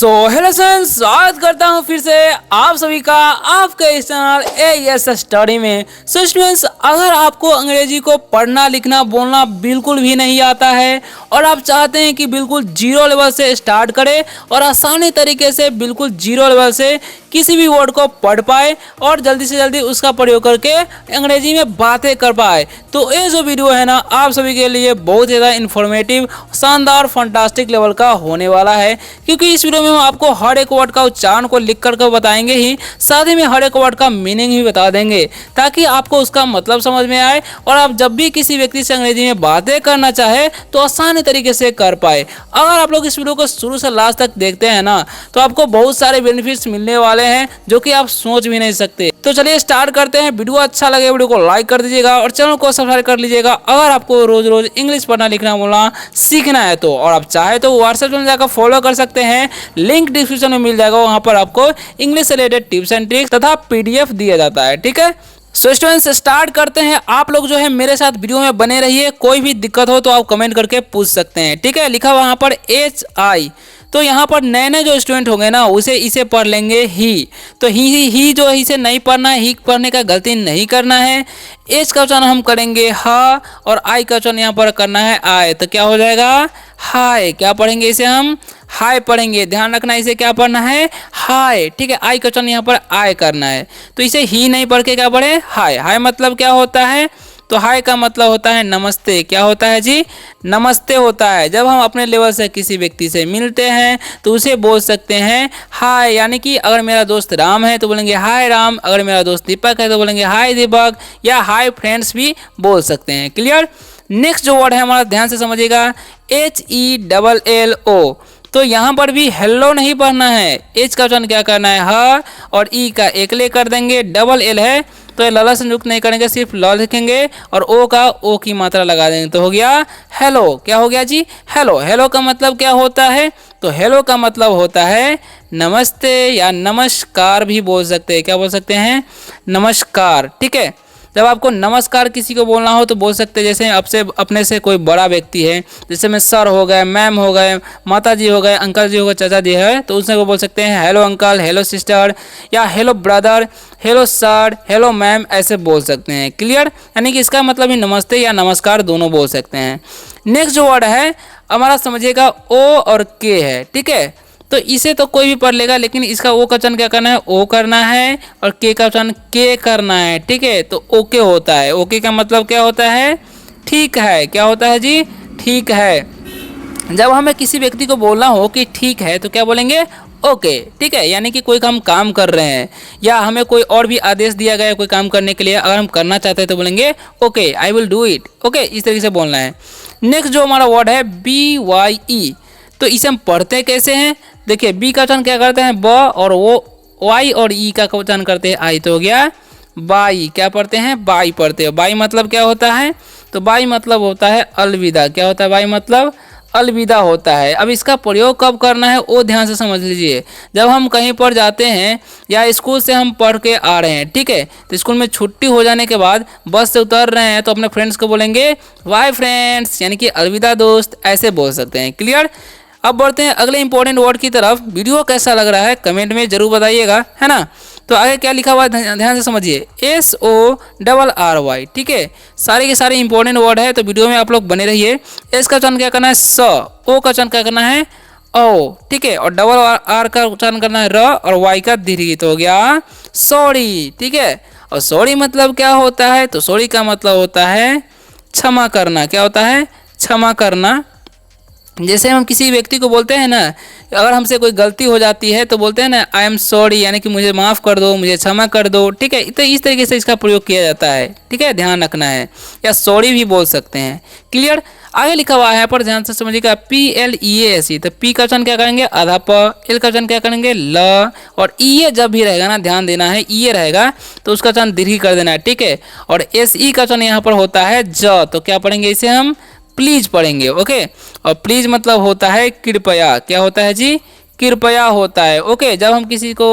Hello friends, स्वागत करता हूँ फिर से आप सभी का आपके इस चैनल एएस स्टडी में। स्टूडेंट्स, अगर आपको अंग्रेजी को पढ़ना लिखना बोलना बिल्कुल भी नहीं आता है और आप चाहते हैं कि बिल्कुल जीरो लेवल से स्टार्ट करें और आसानी तरीके से बिल्कुल जीरो लेवल से किसी भी वर्ड को पढ़ पाए और जल्दी से जल्दी उसका प्रयोग करके अंग्रेजी में बातें कर पाए, तो ये जो वीडियो है ना आप सभी के लिए बहुत ज़्यादा इन्फॉर्मेटिव, शानदार, फंटास्टिक लेवल का होने वाला है। क्योंकि इस वीडियो में हम आपको हर एक वर्ड का उच्चारण को लिख कर बताएंगे ही, साथ ही में हर एक वर्ड का मीनिंग भी बता देंगे ताकि आपको उसका मतलब समझ में आए और आप जब भी किसी व्यक्ति से अंग्रेजी में बातें करना चाहे तो आसानी तरीके से कर पाए। अगर आप लोग इस वीडियो को शुरू से लास्ट तक देखते हैं ना तो आपको बहुत सारे बेनिफिट्स मिलने वाले हैं जो कि आप सोच भी नहीं सकते। तो चलिए स्टार्ट करते हैं। वीडियो अच्छा लगे वीडियो को लाइक कर दीजिएगा और चैनल को सब्सक्राइब कर लीजिएगा अगर आपको रोज रोज इंग्लिश पढ़ना लिखना बोलना सीखना है तो। और आप चाहे तो व्हाट्सएप में जाकर फॉलो कर सकते हैं, लिंक डिस्क्रिप्शन में मिल जाएगा। वहां पर आपको इंग्लिश से रिलेटेड टिप्स एंड ट्रिक्स तथा पीडीएफ दिया जाता है। ठीक है, सो स्टूडेंट्स स्टार्ट करते हैं। आप लोग जो है मेरे साथ वीडियो में बने रहिए। कोई भी दिक्कत हो तो आप कमेंट करके पूछ सकते हैं। ठीक है, लिखा हुआ यहाँ पर HI, तो यहाँ पर नए नए जो स्टूडेंट होंगे ना उसे इसे पढ़ लेंगे ही। तो ही जो है इसे नहीं पढ़ना है, ही पढ़ने का गलती नहीं करना है। एच का उच्चारण हम करेंगे हा और आई का उच्चारण यहाँ पर करना है आय, तो क्या हो जाएगा हाय। क्या पढ़ेंगे इसे हम हाय पढ़ेंगे, ध्यान रखना इसे क्या पढ़ना है हाय। ठीक है, आई का उच्चारण यहाँ पर आय करना है, तो इसे ही नहीं पढ़ के क्या पढ़े हाय। हाय मतलब क्या होता है, तो हाय का मतलब होता है नमस्ते। क्या होता है जी, नमस्ते होता है। जब हम अपने लेवल से किसी व्यक्ति से मिलते हैं तो उसे बोल सकते हैं हाय। यानी कि अगर मेरा दोस्त राम है तो बोलेंगे हाय राम, अगर मेरा दोस्त दीपक है तो बोलेंगे हाय दीपक, या हाय फ्रेंड्स भी बोल सकते हैं। क्लियर। नेक्स्ट जो वर्ड है हमारा ध्यान से समझिएगा, HELLO। तो यहाँ पर भी हेलो नहीं पढ़ना है, एच का उच्चारण क्या करना है ह और ई का एकले कर देंगे। डबल एल है तो लला से युक्त नहीं करेंगे, सिर्फ ल लिखेंगे और ओ का ओ की मात्रा लगा देंगे तो हो गया हेलो। क्या हो गया जी हेलो। हेलो का मतलब क्या होता है, तो हेलो का मतलब होता है नमस्ते या नमस्कार भी बोल सकते हैं। क्या बोल सकते हैं नमस्कार। ठीक है, जब आपको नमस्कार किसी को बोलना हो तो बोल सकते हैं, जैसे आपसे अपने से कोई बड़ा व्यक्ति है, जैसे में सर हो गए, मैम हो गए, माता जी हो गए, अंकल जी हो गए, चाचा जी है, तो उससे वो बोल सकते हैं हेलो अंकल, हेलो सिस्टर, या hello brother, hello sir, hello ma'am, ऐसे बोल सकते हैं। क्लियर। यानी कि इसका मतलब ही नमस्ते या नमस्कार दोनों बोल सकते हैं। नेक्स्ट जो वर्ड है हमारा समझिएगा ओ और के है। ठीक है, तो इसे तो कोई भी पढ़ लेगा, लेकिन इसका ओ का उच्चारण क्या करना है ओ करना है और के का उच्चारण के करना है। ठीक है, तो ओके होता है। ओके का मतलब क्या होता है ठीक है। क्या होता है जी ठीक है। जब हमें किसी व्यक्ति को बोलना हो कि ठीक है तो क्या बोलेंगे ओके। ठीक है, यानी कि कोई हम काम कर रहे हैं या हमें कोई और भी आदेश दिया गया है कोई काम करने के लिए, अगर हम करना चाहते हैं तो बोलेंगे okay I will do it. Okay, इस तरीके से बोलना है। नेक्स्ट जो हमारा वर्ड है BYE, तो इसे हम पढ़ते कैसे हैं, देखिए बी का उच्चारण क्या करते हैं ब और वो वाई और ई का उच्चारण करते हैं आई, तो हो गया बाई। क्या पढ़ते हैं बाई पढ़ते हो। बाई मतलब क्या होता है, तो बाई मतलब होता है अलविदा। क्या होता है बाई मतलब अलविदा होता है। अब इसका प्रयोग कब करना है वो ध्यान से समझ लीजिए। जब हम कहीं पर जाते हैं या स्कूल से हम पढ़ के आ रहे हैं, ठीक है, तो स्कूल में छुट्टी हो जाने के बाद बस से उतर रहे हैं तो अपने फ्रेंड्स को बोलेंगे बाय फ्रेंड्स, यानी कि अलविदा दोस्त, ऐसे बोल सकते हैं। क्लियर। अब बढ़ते हैं अगले इंपॉर्टेंट वर्ड की तरफ। वीडियो कैसा लग रहा है कमेंट में जरूर बताइएगा, है ना। तो आगे क्या लिखा हुआ है ध्यान से समझिए, SORRY। ठीक है, सारे के सारे इंपॉर्टेंट वर्ड है तो वीडियो में आप लोग बने रहिए। एस का उच्चारण क्या करना है स, ओ का उच्चारण क्या करना है ओ। ठीक है, और डबल आर का उच्चारण करना है र और वाई का दीर्घ, तो हो गया सॉरी। ठीक है, और सॉरी मतलब क्या होता है, तो सॉरी का मतलब होता है क्षमा करना। क्या होता है क्षमा करना। जैसे हम किसी व्यक्ति को बोलते हैं ना, अगर हमसे कोई गलती हो जाती है तो बोलते हैं ना आई एम सॉरी, यानी कि मुझे माफ़ कर दो, मुझे क्षमा कर दो। ठीक है, तो इस तरीके से इसका प्रयोग किया जाता है। ठीक है, ध्यान रखना है, या सॉरी भी बोल सकते हैं। क्लियर। आगे लिखा हुआ है यहाँ पर ध्यान से समझिएगा PLEASE, तो पी का उच्चारण क्या करेंगे आधा प, एल का उच्चारण क्या करेंगे ल, और ई जब भी रहेगा ना ध्यान देना है, ई रहेगा तो उसका उच्चारण दीर्घ कर देना है। ठीक है, और SE का उच्चारण यहाँ पर होता है ज, तो क्या पढ़ेंगे इसे हम प्लीज पढ़ेंगे। ओके, और प्लीज मतलब होता है कृपया। क्या होता है जी कृपया होता है। ओके, जब हम किसी को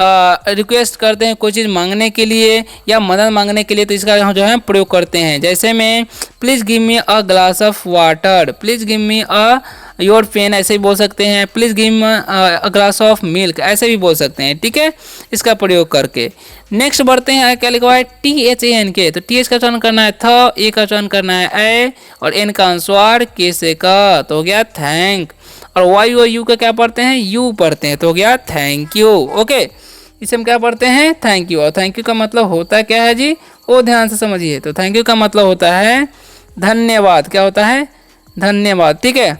रिक्वेस्ट करते हैं कोई चीज़ मांगने के लिए या मदद मांगने के लिए तो इसका हम जो है प्रयोग करते हैं। जैसे में please give me a glass of water, please give me a your pen ऐसे भी बोल सकते हैं, please give a glass of milk ऐसे भी बोल सकते हैं, ठीक है, इसका प्रयोग करके। नेक्स्ट बढ़ते हैं, क्या लिखा हुआ है THANK, तो TH का उच्चारण करना है थ, ए का उच्चारण करना है ए, और एन का अनुस्वार, के से का, तो हो गया थैंक। और वाई और यू का क्या पढ़ते हैं, यू पढ़ते हैं, तो हो गया थैंक यू। ओके, इसे हम क्या पढ़ते हैं, थैंक यू। और थैंक यू का मतलब होता क्या है जी, वो ध्यान से समझिए। तो थैंक यू का मतलब होता है धन्यवाद। क्या होता है, धन्यवाद, ठीक है,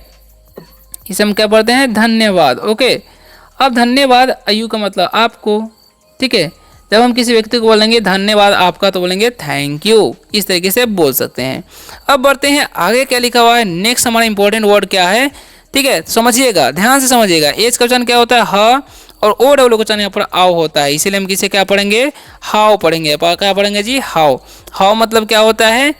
इसे हम क्या पढ़ते हैं, धन्यवाद। ओके, अब धन्यवाद यू का मतलब आपको, ठीक है, जब हम किसी व्यक्ति को बोलेंगे धन्यवाद आपका, तो बोलेंगे थैंक यू, इस तरीके से बोल सकते हैं। अब बढ़ते हैं आगे, क्या लिखा हुआ है, नेक्स्ट हमारा इंपॉर्टेंट वर्ड क्या है, ठीक है, समझिएगा, ध्यान से समझिएगा। एच का उच्चारण क्या होता है, ह, और ओ डब्ल्यू का उच्चारण यहाँ पर आओ होता है, इसीलिए हम किसे क्या पढ़ेंगे, हाउ पढ़ेंगे। क्या पढ़ेंगे जी, हाउ। हाउ मतलब क्या होता है,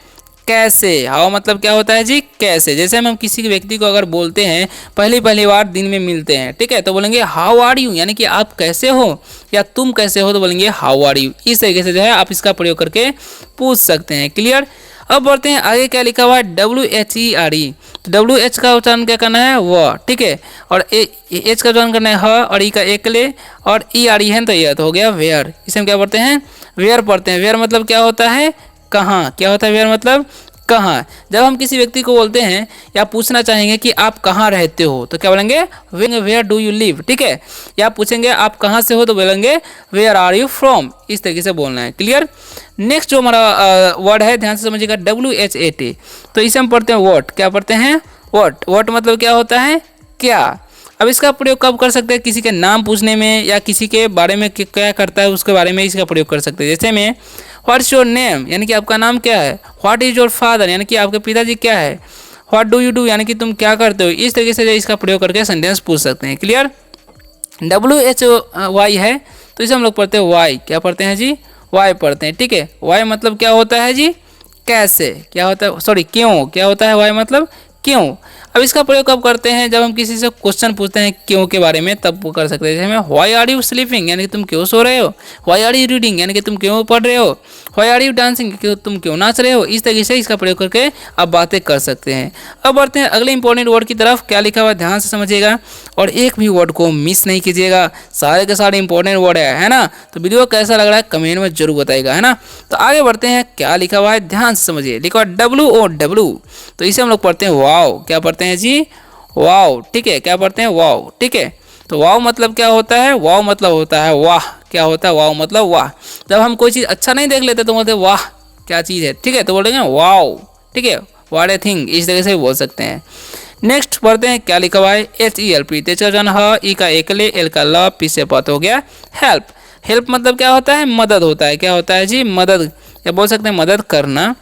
कैसे। हाउ मतलब क्या होता है जी, कैसे। जैसे हम किसी व्यक्ति को अगर बोलते हैं पहली बार दिन में मिलते हैं, ठीक है, तो बोलेंगे हाउ आर यू, यानी कि आप कैसे हो, या तुम कैसे हो, तो बोलेंगे हाउ आर यू। इस तरीके से जो है आप इसका प्रयोग करके पूछ सकते हैं। क्लियर। अब बढ़ते हैं आगे, क्या लिखा हुआ है, WHERE, तो WH का उच्चारण क्या करना है, व, ठीक है, और H का उच्चारण करना है ह, और ई का एकले, और ERE है तो यह, तो हो गया वेयर। इसे हम क्या पढ़ते हैं, वेयर पढ़ते हैं। वेयर मतलब क्या होता है, कहाँ। क्या होता है वेयर मतलब, कहाँ। जब हम किसी व्यक्ति को बोलते हैं या पूछना चाहेंगे कि आप कहाँ रहते हो, तो क्या बोलेंगे, वेयर डू यू लिव, ठीक है, या पूछेंगे आप कहाँ से हो, तो बोलेंगे वेयर आर यू फ्रॉम। इस तरीके से बोलना है। क्लियर। नेक्स्ट जो हमारा वर्ड है, ध्यान से समझिएगा, WHAT, तो इसे हम पढ़ते हैं व्हाट। क्या पढ़ते हैं, व्हाट। व्हाट मतलब क्या होता है, क्या। अब इसका प्रयोग कब कर सकते हैं, किसी के नाम पूछने में, या किसी के बारे में क्या करता है उसके बारे में इसका प्रयोग कर सकते हैं। जैसे में व्हाट्स योर नेम, यानी कि आपका नाम क्या है। व्हाट इज योर फादर, यानी कि आपके पिताजी क्या है। व्हाट डू यू डू, यानी कि तुम क्या करते हो। इस तरीके से जो इसका प्रयोग करके सेंटेंस पूछ सकते हैं। क्लियर। WHY है, तो इसे हम लोग पढ़ते हैं वाई। क्या पढ़ते हैं जी, वाई पढ़ते हैं, ठीक है। वाई मतलब क्या होता है जी, कैसे। क्या होता है, सॉरी क्यों। क्या होता है वाई मतलब क्यों। अब इसका प्रयोग कब करते हैं, जब हम किसी से क्वेश्चन पूछते हैं क्यों के बारे में, तब वो कर सकते हैं। जैसे में व्हाई आर यू स्लीपिंग, यानी कि तुम क्यों सो रहे हो। व्हाई आर यू रीडिंग, यानी कि तुम क्यों पढ़ रहे हो। व्हाई आर यू डांसिंग, तुम क्यों नाच रहे हो। इस तरीके से इसका प्रयोग करके आप बातें कर सकते हैं। अब बढ़ते हैं अगले इंपॉर्टेंट वर्ड की तरफ। क्या लिखा हुआ है, ध्यान से समझिएगा, और एक भी वर्ड को मिस नहीं कीजिएगा। सारे के सारे इंपॉर्टेंट वर्ड है ना। तो वीडियो कैसा लग रहा है कमेंट में जरूर बताइएगा, है ना। तो आगे बढ़ते हैं, क्या लिखा हुआ है, ध्यान से समझिए। लिखा हुआ WOW, तो इसे हम लोग पढ़ते हैं वाओ। क्या पढ़ते हैं जी, वाओ, ठीक है। क्या पढ़ते हैं, वाओ, ठीक है। तो वाओ मतलब क्या होता है, वाओ मतलब होता है वाह। क्या होता है, वाओ मतलब वाह। जब हम कोई चीज़ अच्छा नहीं देख लेते तो बोलते हैं वाह क्या चीज़ है, ठीक है, तो बोलेंगे वाओ, ठीक है, व्हाट ए थिंग, इस तरह से बोल सकते हैं। नेक्स्ट पढ़ते हैं, क्या लिखा हुआ है, HELP, तेज का जन ह, ई का एकले, एल का ल, पी से पत, हो गया हेल्प। हेल्प मतलब क्या होता है, मदद होता है। क्या होता है जी, मदद, या बोल सकते हैं मदद करना।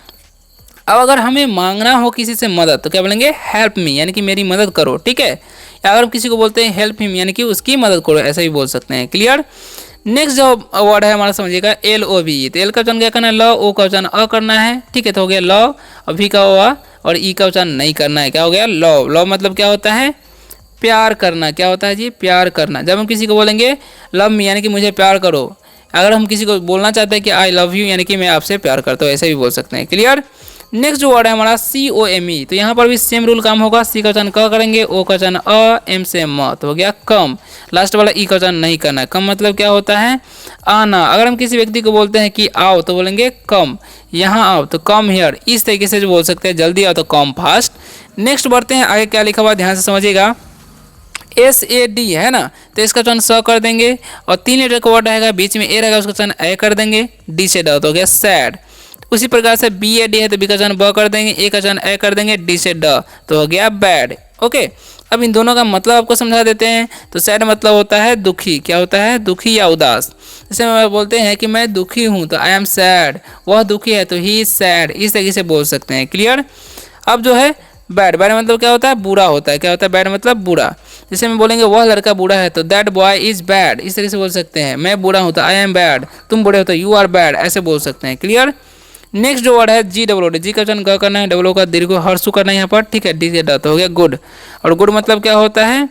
अब अगर हमें मांगना हो किसी से मदद, तो क्या बोलेंगे, हेल्प मी, यानी कि मेरी मदद करो, ठीक है। या अगर हम किसी को बोलते हैं हेल्प हिम, यानी कि उसकी मदद करो, ऐसा भी बोल सकते हैं। क्लियर। नेक्स्ट जो वर्ड है हमारा समझिएगा, LOV, तो एल का उच्चारण क्या करना है, ल, ओ का उच्चारण अ करना है, ठीक है, तो हो गया ल, अभी का हुआ, और ई का उच्चारण नहीं करना है। क्या हो गया, लव। लव मतलब क्या होता है, प्यार करना। क्या होता है जी, प्यार करना। जब हम किसी को बोलेंगे लव मी, यानी कि मुझे प्यार करो। अगर हम किसी को बोलना चाहते हैं कि आई लव यू, यानी कि मैं आपसे प्यार करता हूँ, ऐसे भी बोल सकते हैं। क्लियर। नेक्स्ट जो वर्ड है हमारा COME, तो यहाँ पर भी सेम रूल काम होगा। सी का उच्चारण क करेंगे, ओ का उच्चारण अ, एम से म, तो हो गया कम। लास्ट वाला ई का उच्चारण नहीं करना है। कम मतलब क्या होता है, आना। अगर हम किसी व्यक्ति को बोलते हैं कि आओ, तो बोलेंगे कम, यहाँ आओ, तो कम हियर। इस तरीके से जो बोल सकते हैं, जल्दी आओ तो कम फास्ट। नेक्स्ट बढ़ते हैं आगे, क्या लिखा हुआ है, ध्यान से समझिएगा, SAD है ना, तो इसका उच्चारण स कर देंगे, और 3 लेटर का वर्ड रहेगा, बीच में ए रहेगा, उसका उच्चारण ए कर देंगे, डी से ड, तो हो गया सैड। उसी प्रकार से BAD है, तो बी का उच्चारण ब कर देंगे, ए का उच्चारण ए कर देंगे, डी से ड, तो हो गया बैड। ओके, अब इन दोनों का मतलब आपको समझा देते हैं। तो सैड मतलब होता है दुखी। क्या होता है, दुखी या उदास। जैसे मैं बोलते हैं कि मैं दुखी हूँ, तो आई एम सैड, वह दुखी है तो ही इज सैड, इस तरीके से बोल सकते हैं। क्लियर। अब जो है बैड, बैड मतलब क्या होता है, बुरा होता है। क्या होता है, बैड मतलब बुरा। जैसे हम बोलेंगे वह लड़का बुरा है, तो दैट बॉय इज बैड, इस तरीके से बोल सकते हैं। मैं बुरा हूँ, तो आई एम बैड, तुम बुरे हो तो यू आर बैड, ऐसे बोल सकते हैं। क्लियर। नेक्स्ट जो वर्ड है GWD, जी का उच्चारण ग करना है, डब्लो का दीर्घ हर्षु करना है यहाँ पर, ठीक है, डी से ड, तो हो गया गुड। और गुड मतलब क्या होता है,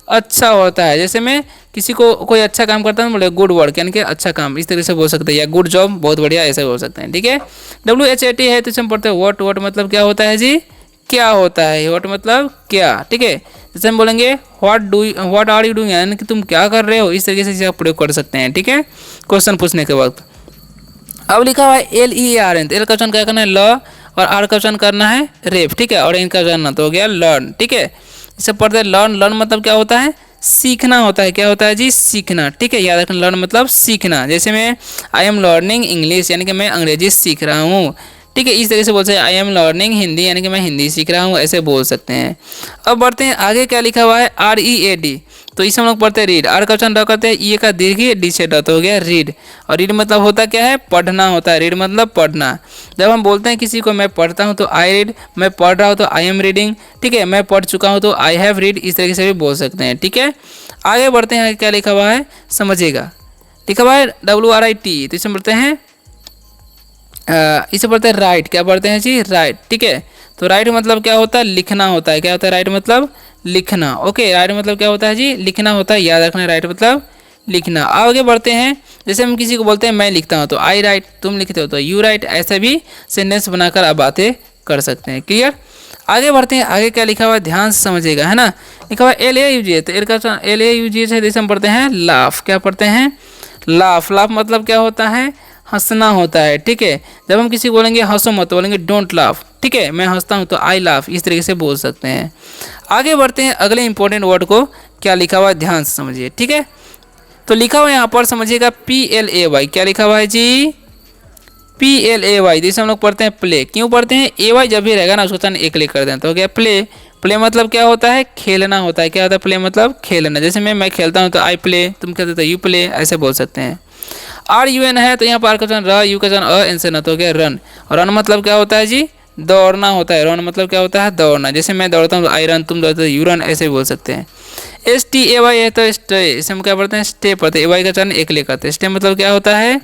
अच्छा होता है। जैसे मैं किसी को कोई अच्छा काम करता हूँ, बोले गुड वर्क, यानी कि अच्छा काम, इस तरीके से बोल सकते हैं, या गुड जॉब, बहुत बढ़िया, ऐसे बोल सकते हैं। ठीक है। WHAT है, तो हम पढ़ते हैं व्हाट। व्हाट मतलब क्या होता है जी, क्या होता है, व्हाट मतलब क्या, ठीक है। जैसे हम बोलेंगे व्हाट आर यू डूइंग, यानी कि तुम क्या कर रहे हो, इस तरीके से इसे आप प्रयोग कर सकते हैं, ठीक है, क्वेश्चन पूछने के वक्त। अब लिखा हुआ है LEARN, एल का उच्चारण क्या करना है ल, और आर का उच्चारण करना है रेप, ठीक है, और इनका उच्चारण तो हो गया लर्न, ठीक है। इसे पढ़ते हैं लर्न, लर्न मतलब क्या होता है, सीखना होता है, क्या होता है जी, सीखना, ठीक है, याद रखना, लर्न मतलब सीखना। जैसे मैं आई एम लर्निंग इंग्लिश, यानी कि मैं अंग्रेजी सीख रहा हूँ, ठीक है, इस तरीके से बोल सकते हैं। आई एम लर्निंग हिंदी, यानी कि मैं हिंदी सीख रहा हूँ, ऐसे बोल सकते हैं। अब बढ़ते हैं आगे, क्या लिखा हुआ है READ, तो इसे हम लोग पढ़ते हैं रीड, आर का उच्चारण र करते हैं, ये का दीर्घ, डी से तो हो गया रीड, और रीड मतलब होता क्या है, पढ़ना होता है, रीड मतलब पढ़ना। जब हम बोलते हैं किसी को मैं पढ़ता हूँ तो आई रीड, मैं पढ़ रहा हूँ तो आई एम रीडिंग, ठीक है, मैं पढ़ चुका हूँ तो आई हैव रीड, इस तरीके से भी बोल सकते हैं, ठीक है। आगे बढ़ते हैं, क्या लिखा हुआ है समझिएगा, लिखा हुआ है WRIT, तो इसे पढ़ते हैं इसे पढ़ते हैं राइट, क्या पढ़ते हैं जी, राइट, ठीक है। तो राइट मतलब क्या होता है, लिखना होता है, क्या होता है राइट मतलब लिखना, ओके, राइट मतलब क्या होता है जी, लिखना होता है, याद रखना, राइट मतलब लिखना। आगे बढ़ते हैं, जैसे हम किसी को बोलते हैं मैं लिखता हूँ तो आई राइट, तुम लिखते हो तो यू राइट, ऐसा भी सेंटेंस बनाकर आप बातें कर सकते हैं, क्लियर। आगे बढ़ते हैं, आगे क्या लिखा हुआ है ध्यान से समझिएगा, है ना। लिखा हुआ है LAUGH, तो एल का LAUGH है, जैसे हम पढ़ते हैं लाफ, क्या पढ़ते हैं लाफ, लाफ मतलब क्या होता है, हंसना होता है, ठीक है। जब हम किसी को बोलेंगे हंसो मत, तो बोलेंगे डोंट लाफ, ठीक है, मैं हंसता हूँ तो आई लाफ, इस तरीके से बोल सकते हैं। आगे बढ़ते हैं, अगले इंपॉर्टेंट वर्ड को क्या लिखा हुआ है ध्यान से समझिए, ठीक है। तो लिखा हुआ है यहाँ पर समझिएगा PLAY, क्या लिखा हुआ है जी, PLAY, जैसे हम लोग पढ़ते हैं प्ले, क्यों पढ़ते हैं, AY जब भी रहेगा ना उसको उच्चारण एक ले कर दें, तो हो गया प्ले। प्ले मतलब क्या होता है, खेलना होता है, क्या होता है प्ले मतलब खेलना। जैसे मैं खेलता हूँ तो आई प्ले, तुम कहते हो तो यू प्ले, ऐसे बोल सकते हैं। RUN है, तो यहाँ पर आर का उच्चारण र, यू का उच्चारण एन से न, तो हो गया रन। और रन मतलब क्या होता है जी, दौड़ना होता है, रन मतलब क्या होता है, दौड़ना। जैसे मैं दौड़ता हूँ तो आई रन, तुम दौड़ते हो यू रन, ऐसे बोल सकते हैं। STAY है तो स्टे, इसे हम क्या पढ़ते हैं स्टे पढ़ते हैं, AY का उच्चारण एक ले करते हैं। स्टे मतलब क्या होता है,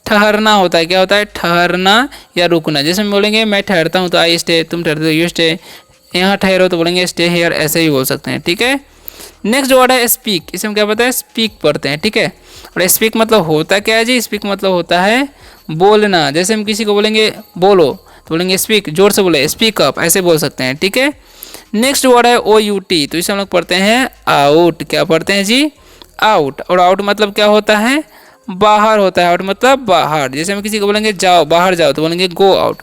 ठहरना होता है, क्या होता है, ठहरना या रुकना। जैसे हम बोलेंगे मैं ठहरता हूँ तो आई स्टे, तुम ठहरते हो यू स्टे, यहाँ ठहरो तो बोलेंगे स्टे हेयर, ऐसे ही बोल सकते हैं, ठीक है। नेक्स्ट वर्ड है स्पीक, इसे हम क्या पढ़ते हैं स्पीक पढ़ते हैं, ठीक है। और स्पीक मतलब होता क्या है जी, स्पीक मतलब होता है बोलना। जैसे हम किसी को बोलेंगे बोलो तो बोलेंगे स्पीक, जोर से बोले स्पीक अप, ऐसे बोल सकते हैं, ठीक है। नेक्स्ट वर्ड है OUT, तो इसे हम लोग पढ़ते हैं आउट, क्या पढ़ते हैं जी, आउट। और आउट मतलब क्या होता है, बाहर होता है, आउट मतलब बाहर। जैसे हम किसी को बोलेंगे जाओ, बाहर जाओ, तो बोलेंगे गो आउट।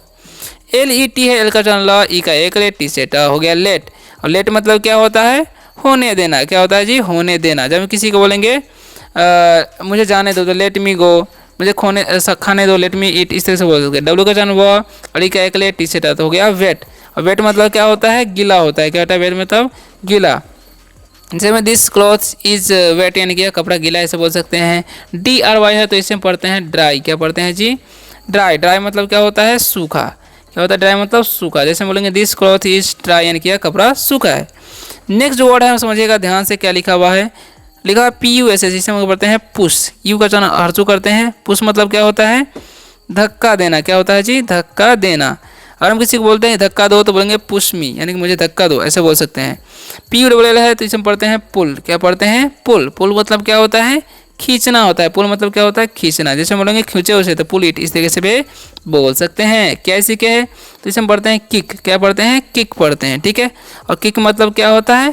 LET है, एल का उच्चारण ल, ई का एक लेट, टी से ट, हो गया लेट। और लेट मतलब क्या होता है, होने देना, क्या होता है जी, होने देना। जब हम किसी को बोलेंगे मुझे जाने दो तो लेट मी गो, मुझे खाने दो लेट मी ईट, इस तरह से बोल सकते हैं। डब्ल्यू का उच्चारण व, और ई का एक लेट, टी से ट, तो हो गया वेट। और वेट मतलब क्या होता है, गीला होता है, क्या होता है वेट मतलब गीला। जैसे में दिस क्लॉथ इज वेट, यानी कि कपड़ा गीला, ऐसे बोल सकते हैं। DRY है तो इसे हम पढ़ते हैं ड्राई, क्या पढ़ते हैं जी, ड्राई। ड्राई मतलब क्या होता है, सूखा, क्या होता है ड्राई मतलब सूखा। जैसे बोलेंगे दिस क्लॉथ इज ड्राई, यानी कि कपड़ा सूखा है। नेक्स्ट वर्ड है समझिएगा ध्यान से, क्या लिखा हुआ है, लिखा है PUS, इसे हम पढ़ते हैं पुश, यू का उच्चारण हर्षु करते हैं। पुश मतलब क्या होता है, धक्का देना, क्या होता है जी, धक्का देना। और हम किसी को बोलते हैं धक्का दो तो बोलेंगे पुश मी, यानी कि मुझे धक्का दो, ऐसे बोल सकते हैं। PUL है तो इसे हम पढ़ते हैं पुल, क्या पढ़ते हैं पुल। पुल मतलब क्या होता है, खींचना होता है। पुल मतलब क्या होता है, खींचना। जैसे हम बोलेंगे खींचे उसे तो पुल इट, इस तरीके से भी बोल सकते हैं। क्या सीखे है, तो इसे हम पढ़ते हैं किक, क्या पढ़ते हैं किक पढ़ते हैं, ठीक है। और किक मतलब क्या होता है,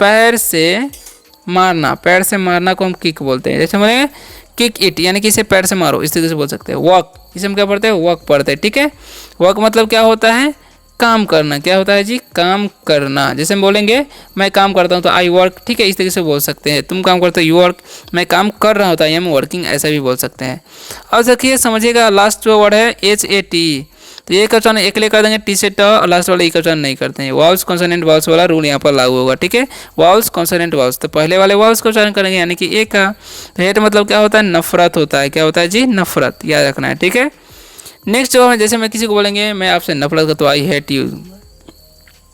पैर से मारना, पैर से मारना को हम किक बोलते हैं। जैसे बोलेंगे किक इट, यानी कि इसे पैर से मारो, इस तरीके से बोल सकते हैं। वॉक, इसे हम क्या पढ़ते हैं वॉक पढ़ते हैं, ठीक है। वॉक मतलब क्या होता है, काम करना, क्या होता है जी, काम करना। जैसे हम बोलेंगे मैं काम करता हूँ तो आई वर्क, ठीक है, इस तरीके से बोल सकते हैं। तुम काम करते हो यू वर्क, मैं काम कर रहा हूँ तो आई एम वर्किंग, ऐसा भी बोल सकते हैं। अब देखिए समझिएगा लास्ट जो वर्ड है HAT, तो ये का उच्चारण एक ले कर देंगे, टी से ट, और लास्ट वाला ई का उच्चारण नहीं करते हैं। वाउल्स कॉन्सोनेंट वाउल्स वाला रूल यहाँ पर लागू होगा, ठीक है। वाउल्स कॉन्सोनेंट वाउल्स, तो पहले वाले वाउल्स का उच्चारण करेंगे, यानी कि ए का। तो हेट मतलब क्या होता है, नफरत होता है, क्या होता है जी, नफरत, याद रखना है, ठीक है। नेक्स्ट जो है, जैसे मैं किसी को बोलेंगे मैं आपसे नफरत करता हूँ, आई हेट यू,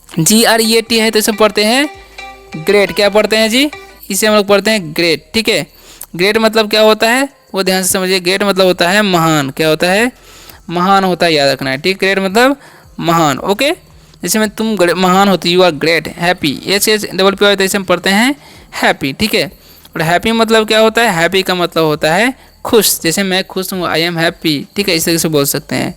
GREAT है तो इसे पढ़ते हैं ग्रेट, क्या पढ़ते हैं जी, इसे हम लोग पढ़ते हैं ग्रेट, ठीक है। ग्रेट मतलब क्या होता है, वो ध्यान से समझिए। ग्रेट मतलब होता है महान, क्या होता है, महान होता है, याद रखना है, ठीक। ग्रेट मतलब महान, ओके। जैसे मैं तुम महान होती, you are great. Happy, HHPPY, तो इसे हम पढ़ते हैं हैप्पी, ठीक है। और हैप्पी मतलब क्या होता है, हैप्पी का मतलब होता है खुश। जैसे मैं खुश हूँ, आई एम हैप्पी, ठीक है, इस तरीके से बोल सकते हैं।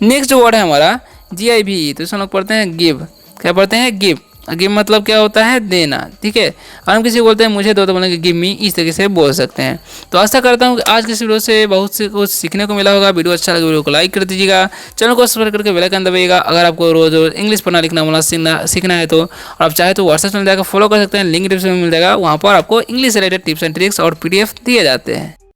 नेक्स्ट वर्ड है हमारा GIV, तो इसमें लोग पढ़ते हैं गिव। क्या पढ़ते हैं? गिव। गिव मतलब क्या होता है? देना। ठीक है, और हम किसी को बोलते हैं मुझे दो तो बोलेंगे गिव मी, इस तरीके से बोल सकते हैं। तो आशा करता हूँ कि आज की इस वीडियो से बहुत से कुछ सीखने को मिला होगा। वीडियो अच्छा लगे वीडियो को लाइक कर दीजिएगा, चैनल को सब्सक्राइब करके बेल आइकन दबाइएगा। अगर आपको रोज रोज इंग्लिश पढ़ना लिखना बोलना सीखना है तो, और आप चाहे तो व्हाट्सएप में जाकर फॉलो कर सकते हैं, लिंक डिस्क्रिप्शन में मिल जाएगा। वहाँ पर आपको English related tips and tricks और PDF दिए जाते हैं।